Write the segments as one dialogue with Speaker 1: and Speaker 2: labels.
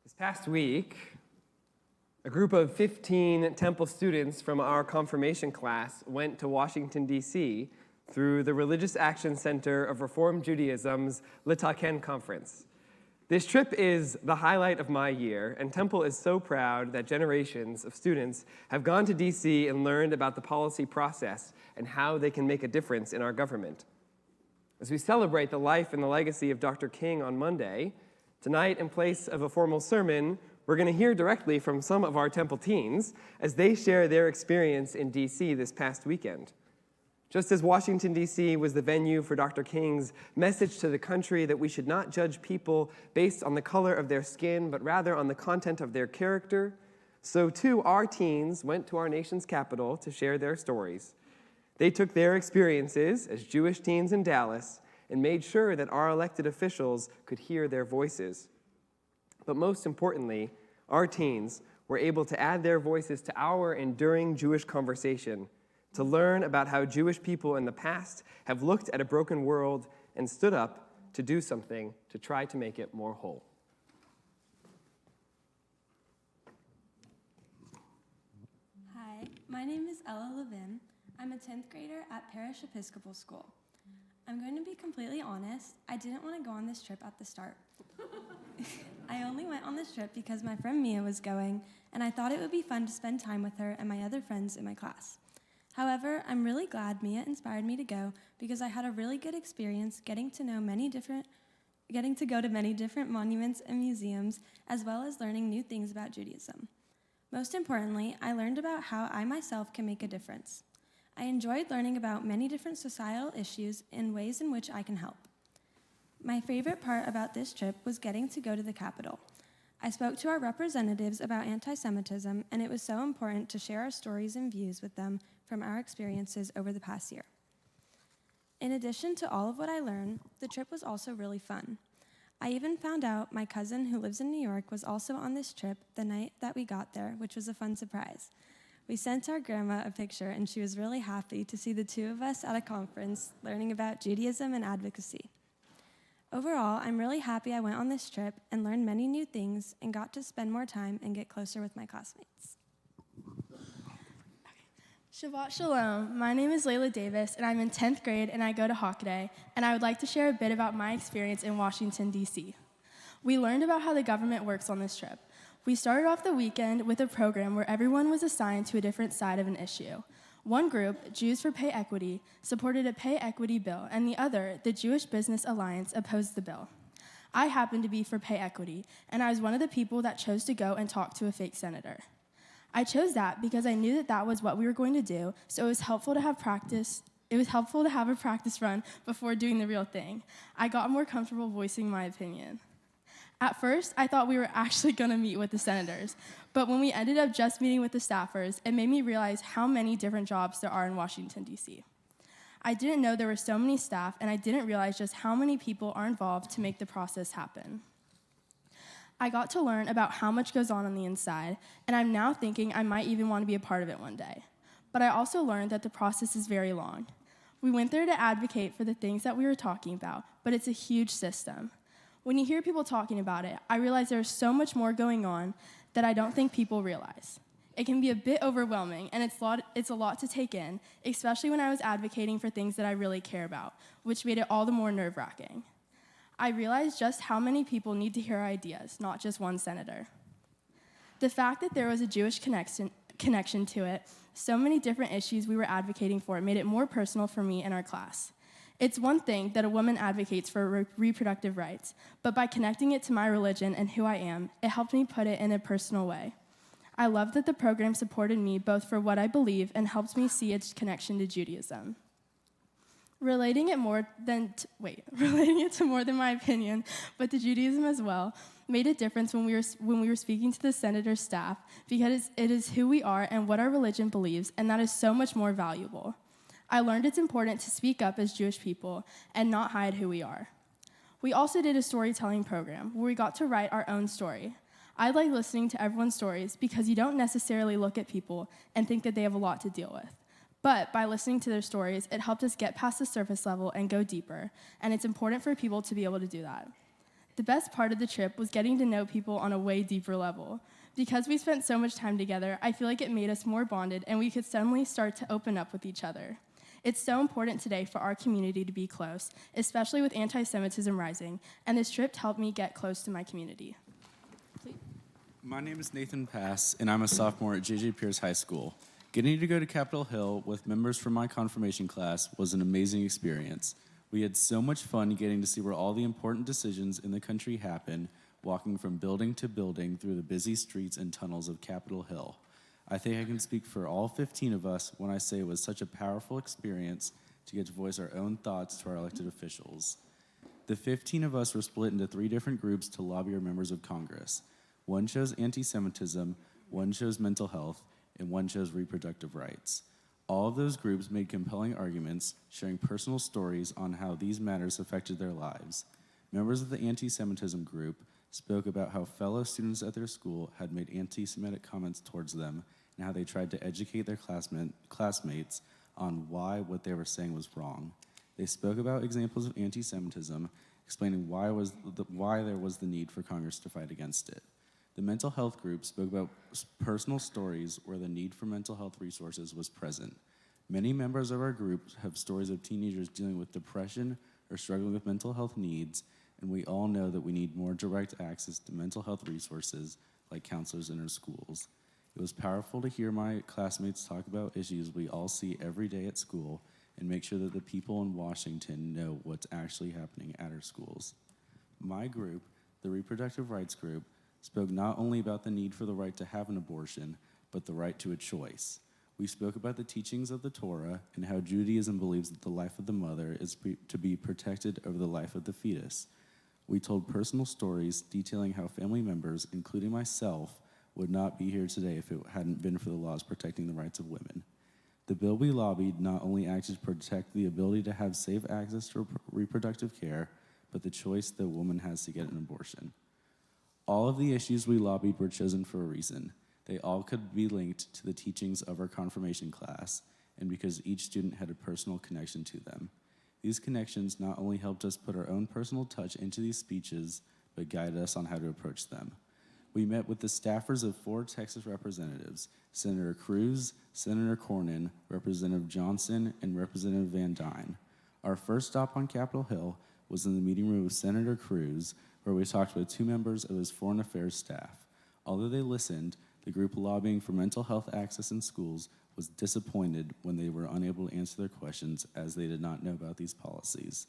Speaker 1: This past week, a group of 15 Temple students from our confirmation class went to Washington, D.C. through the Religious Action Center of Reform Judaism's Litaken conference. This trip is the highlight of my year, and Temple is so proud that generations of students have gone to D.C. and learned about the policy process and how they can make a difference in our government. As we celebrate the life and the legacy of Dr. King on Monday, tonight, in place of a formal sermon, we're going to hear directly from some of our Temple teens as they share their experience in D.C. this past weekend. Just as Washington, D.C. was the venue for Dr. King's message to the country that we should not judge people based on the color of their skin, but rather on the content of their character, so too our teens went to our nation's capital to share their stories. They took their experiences as Jewish teens in Dallas and made sure that our elected officials could hear their voices. But most importantly, our teens were able to add their voices to our enduring Jewish conversation, to learn about how Jewish people in the past have looked at a broken world and stood up to do something to try to make it more whole.
Speaker 2: Hi, my name is Levin. I'm a 10th grader at Parish Episcopal School. I'm going to be completely honest, I didn't want to go on this trip at the start. I only went on this trip because my friend Mia was going, and I thought it would be fun to spend time with her and my other friends in my class. However, I'm really glad Mia inspired me to go because I had a really good experience getting to go to many different monuments and museums, as well as learning new things about Judaism. Most importantly, I learned about how I myself can make a difference. I enjoyed learning about many different societal issues and ways in which I can help. My favorite part about this trip was getting to go to the Capitol. I spoke to our representatives about anti-Semitism, and it was so important to share our stories and views with them from our experiences over the past year. In addition to all of what I learned, the trip was also really fun. I even found out my cousin who lives in New York was also on this trip the night that we got there, which was a fun surprise. We sent our grandma a picture, and she was really happy to see the two of us at a conference learning about Judaism and advocacy. Overall, I'm really happy I went on this trip and learned many new things and got to spend more time and get closer with my classmates.
Speaker 3: Shabbat Shalom. My name is Leila Davis, and I'm in 10th grade, and I go to Hockaday, and I would like to share a bit about my experience in Washington, D.C. We learned about how the government works on this trip. We started off the weekend with a program where everyone was assigned to a different side of an issue. One group, Jews for Pay Equity, supported a pay equity bill, and the other, the Jewish Business Alliance, opposed the bill. I happened to be for pay equity, and I was one of the people that chose to go and talk to a fake senator. I chose that because I knew that that was what we were going to do, so it was helpful to have practice. It was helpful to have a practice run before doing the real thing. I got more comfortable voicing my opinion. At first, I thought we were actually going to meet with the senators, but when we ended up just meeting with the staffers, it made me realize how many different jobs there are in Washington, D.C. I didn't know there were so many staff, and I didn't realize just how many people are involved to make the process happen. I got to learn about how much goes on the inside, and I'm now thinking I might even want to be a part of it one day. But I also learned that the process is very long. We went there to advocate for the things that we were talking about, but it's a huge system. When you hear people talking about it, I realize there's so much more going on that I don't think people realize. It can be a bit overwhelming, and it's a lot to take in, especially when I was advocating for things that I really care about, which made it all the more nerve-wracking. I realized just how many people need to hear our ideas, not just one senator. The fact that there was a Jewish connection to it, so many different issues we were advocating for, made it more personal for me and our class. It's one thing that a woman advocates for reproductive rights, but by connecting it to my religion and who I am, it helped me put it in a personal way. I love that the program supported me both for what I believe and helped me see its connection to Judaism. Relating it to more than my opinion, but to Judaism as well, made a difference when we were speaking to the senator's staff, because it is who we are and what our religion believes, and that is so much more valuable. I learned it's important to speak up as Jewish people and not hide who we are. We also did a storytelling program where we got to write our own story. I like listening to everyone's stories because you don't necessarily look at people and think that they have a lot to deal with. But by listening to their stories, it helped us get past the surface level and go deeper, and it's important for people to be able to do that. The best part of the trip was getting to know people on a way deeper level. Because we spent so much time together, I feel like it made us more bonded and we could suddenly start to open up with each other. It's so important today for our community to be close, especially with anti-Semitism rising, and this trip helped me get close to my community.
Speaker 4: My name is Nathan Pass, and I'm a sophomore at J.J. Pierce High School. Getting to go to Capitol Hill with members from my confirmation class was an amazing experience. We had so much fun getting to see where all the important decisions in the country happen, walking from building to building through the busy streets and tunnels of Capitol Hill. I think I can speak for all 15 of us when I say it was such a powerful experience to get to voice our own thoughts to our elected officials. The 15 of us were split into 3 different groups to lobby our members of Congress. One chose anti-Semitism, one chose mental health, and one chose reproductive rights. All of those groups made compelling arguments, sharing personal stories on how these matters affected their lives. Members of the anti-Semitism group spoke about how fellow students at their school had made anti-Semitic comments towards them and how they tried to educate their classmates on why what they were saying was wrong. They spoke about examples of anti-Semitism, explaining why there was the need for Congress to fight against it. The mental health group spoke about personal stories where the need for mental health resources was present. Many members of our group have stories of teenagers dealing with depression or struggling with mental health needs, and we all know that we need more direct access to mental health resources like counselors in our schools. It was powerful to hear my classmates talk about issues we all see every day at school and make sure that the people in Washington know what's actually happening at our schools. My group, the Reproductive Rights Group, spoke not only about the need for the right to have an abortion, but the right to a choice. We spoke about the teachings of the Torah and how Judaism believes that the life of the mother is to be protected over the life of the fetus. We told personal stories detailing how family members, including myself, would not be here today if it hadn't been for the laws protecting the rights of women. The bill we lobbied not only acted to protect the ability to have safe access to reproductive care, but the choice that a woman has to get an abortion. All of the issues we lobbied were chosen for a reason. They all could be linked to the teachings of our confirmation class, and because each student had a personal connection to them. These connections not only helped us put our own personal touch into these speeches, but guided us on how to approach them. We met with the staffers of 4 Texas representatives, Senator Cruz, Senator Cornyn, Representative Johnson, and Representative Van Dyne. Our first stop on Capitol Hill was in the meeting room of Senator Cruz, where we talked with 2 members of his Foreign Affairs staff. Although they listened, the group lobbying for mental health access in schools was disappointed when they were unable to answer their questions as they did not know about these policies.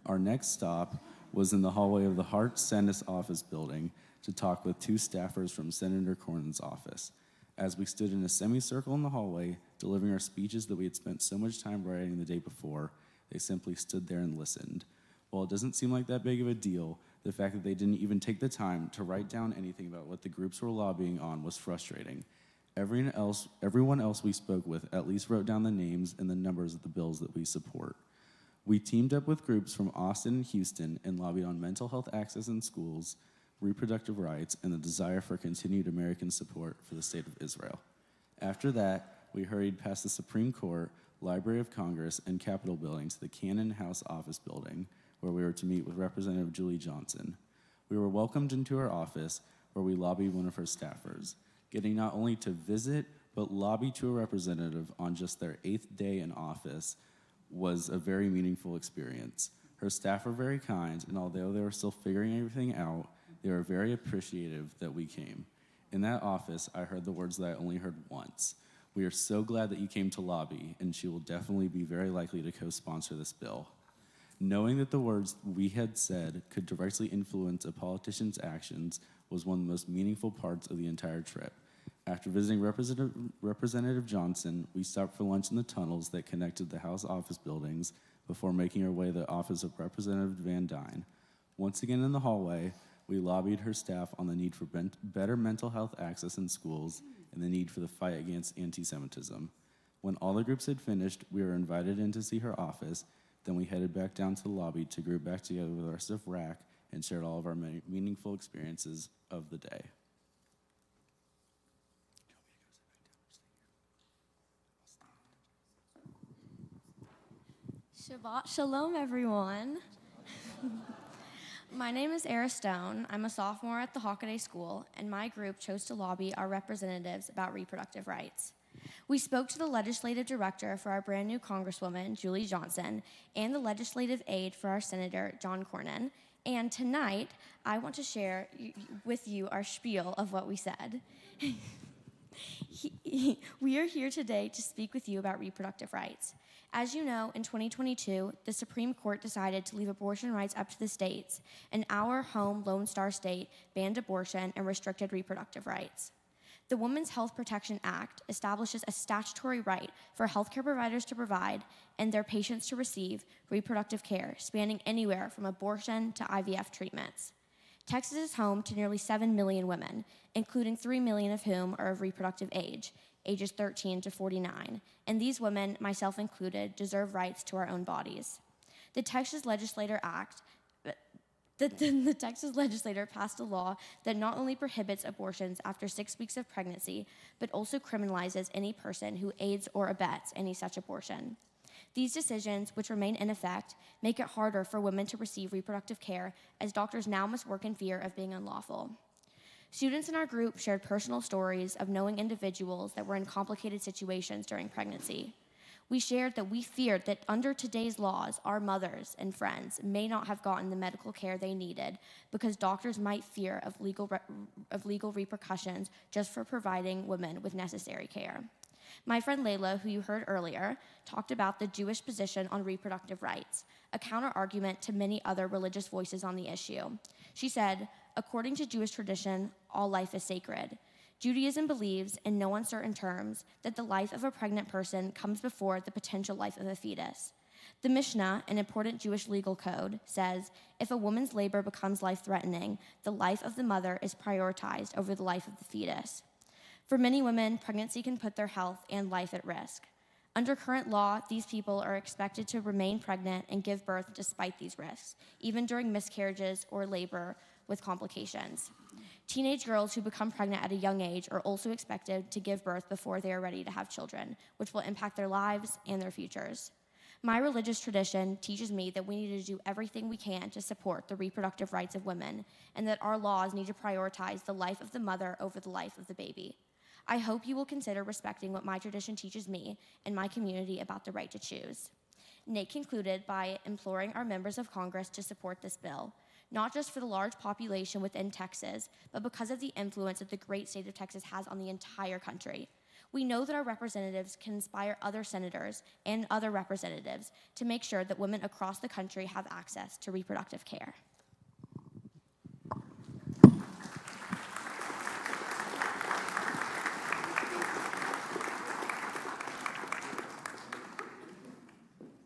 Speaker 4: Our next stop was in the hallway of the Hart Senate office building to talk with 2 staffers from Senator Cornyn's office. As we stood in a semicircle in the hallway, delivering our speeches that we had spent so much time writing the day before, they simply stood there and listened. While it doesn't seem like that big of a deal, the fact that they didn't even take the time to write down anything about what the groups were lobbying on was frustrating. Everyone else we spoke with at least wrote down the names and the numbers of the bills that we support. We teamed up with groups from Austin and Houston and lobbied on mental health access in schools, reproductive rights, and the desire for continued American support for the state of Israel. After that, we hurried past the Supreme Court, Library of Congress, and Capitol building to the Cannon House office building, where we were to meet with Representative Julie Johnson. We were welcomed into her office, where we lobbied one of her staffers, getting not only to visit, but lobby to a representative on just their 8th day in office was a very meaningful experience. Her staff were very kind, and although they were still figuring everything out, they were very appreciative that we came. In that office, I heard the words that I only heard once. We are so glad that you came to lobby, and she will definitely be very likely to co-sponsor this bill. Knowing that the words we had said could directly influence a politician's actions was one of the most meaningful parts of the entire trip. After visiting Representative Johnson, we stopped for lunch in the tunnels that connected the House office buildings before making our way to the office of Representative Van Dyne. Once again in the hallway, we lobbied her staff on the need for better mental health access in schools and the need for the fight against anti-Semitism. When all the groups had finished, we were invited in to see her office. Then we headed back down to the lobby to group back together with the rest of RAC and shared all of our meaningful experiences of the day.
Speaker 5: Shabbat Shalom, everyone. My name is Eres Stone. I'm a sophomore at the Hockaday School, and my group chose to lobby our representatives about reproductive rights. We spoke to the legislative director for our brand new Congresswoman, Julie Johnson, and the legislative aide for our Senator, John Cornyn. And tonight, I want to share with you our spiel of what we said. We are here today to speak with you about reproductive rights. As you know, in 2022, the Supreme Court decided to leave abortion rights up to the states, and our home Lone Star State banned abortion and restricted reproductive rights. The Women's Health Protection Act establishes a statutory right for healthcare providers to provide and their patients to receive reproductive care, spanning anywhere from abortion to IVF treatments. Texas is home to nearly 7 million women, including 3 million of whom are of reproductive age, ages 13 to 49, and these women, myself included, deserve rights to our own bodies. The Texas Legislature passed a law that not only prohibits abortions after 6 weeks of pregnancy, but also criminalizes any person who aids or abets any such abortion. These decisions, which remain in effect, make it harder for women to receive reproductive care, as doctors now must work in fear of being unlawful. Students in our group shared personal stories of knowing individuals that were in complicated situations during pregnancy. We shared that we feared that under today's laws, our mothers and friends may not have gotten the medical care they needed because doctors might fear of legal repercussions just for providing women with necessary care. My friend Leila, who you heard earlier, talked about the Jewish position on reproductive rights, a counter-argument to many other religious voices on the issue. She said, according to Jewish tradition, all life is sacred. Judaism believes, in no uncertain terms, that the life of a pregnant person comes before the potential life of a fetus. The Mishnah, an important Jewish legal code, says, if a woman's labor becomes life-threatening, the life of the mother is prioritized over the life of the fetus. For many women, pregnancy can put their health and life at risk. Under current law, these people are expected to remain pregnant and give birth despite these risks, even during miscarriages or labor with complications. Teenage girls who become pregnant at a young age are also expected to give birth before they are ready to have children, which will impact their lives and their futures. My religious tradition teaches me that we need to do everything we can to support the reproductive rights of women, and that our laws need to prioritize the life of the mother over the life of the baby. I hope you will consider respecting what my tradition teaches me and my community about the right to choose. Nate concluded by imploring our members of Congress to support this bill, not just for the large population within Texas, but because of the influence that the great state of Texas has on the entire country. We know that our representatives can inspire other senators and other representatives to make sure that women across the country have access to reproductive care.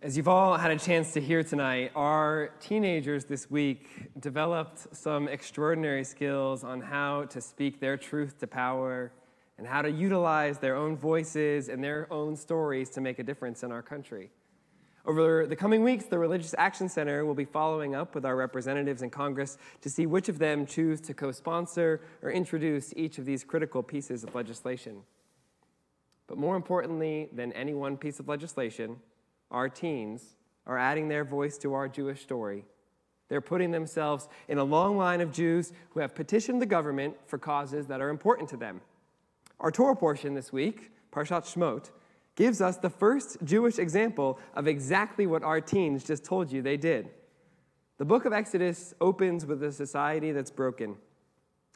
Speaker 1: As you've all had a chance to hear tonight, our teenagers this week developed some extraordinary skills on how to speak their truth to power and how to utilize their own voices and their own stories to make a difference in our country. Over the coming weeks, the Religious Action Center will be following up with our representatives in Congress to see which of them choose to co-sponsor or introduce each of these critical pieces of legislation. But more importantly than any one piece of legislation, our teens are adding their voice to our Jewish story. They're putting themselves in a long line of Jews who have petitioned the government for causes that are important to them. Our Torah portion this week, Parshat Shmot, gives us the first Jewish example of exactly what our teens just told you they did. The book of Exodus opens with a society that's broken.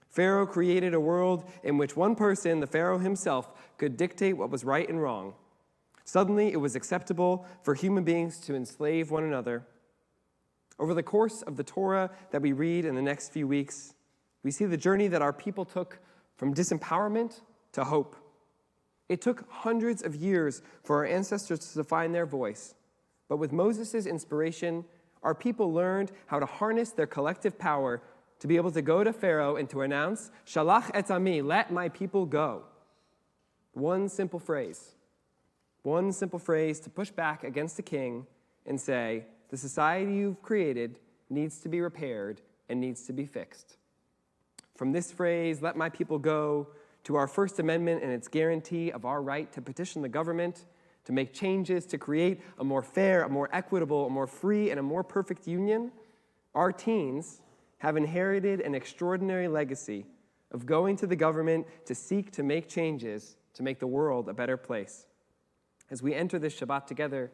Speaker 1: Pharaoh created a world in which one person, the Pharaoh himself, could dictate what was right and wrong. Suddenly, it was acceptable for human beings to enslave one another. Over the course of the Torah that we read in the next few weeks, we see the journey that our people took from disempowerment to hope. It took hundreds of years for our ancestors to find their voice, but with Moses' inspiration, our people learned how to harness their collective power to be able to go to Pharaoh and to announce, Shalach et ami, let my people go. One simple phrase to push back against the king and say, the society you've created needs to be repaired and needs to be fixed. From this phrase, let my people go, to our First Amendment and its guarantee of our right to petition the government, to make changes, to create a more fair, a more equitable, a more free, and a more perfect union, our teens have inherited an extraordinary legacy of going to the government to seek to make changes to make the world a better place. As we enter this Shabbat together,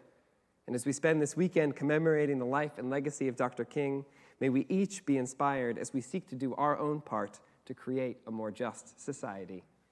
Speaker 1: and as we spend this weekend commemorating the life and legacy of Dr. King, may we each be inspired as we seek to do our own part to create a more just society.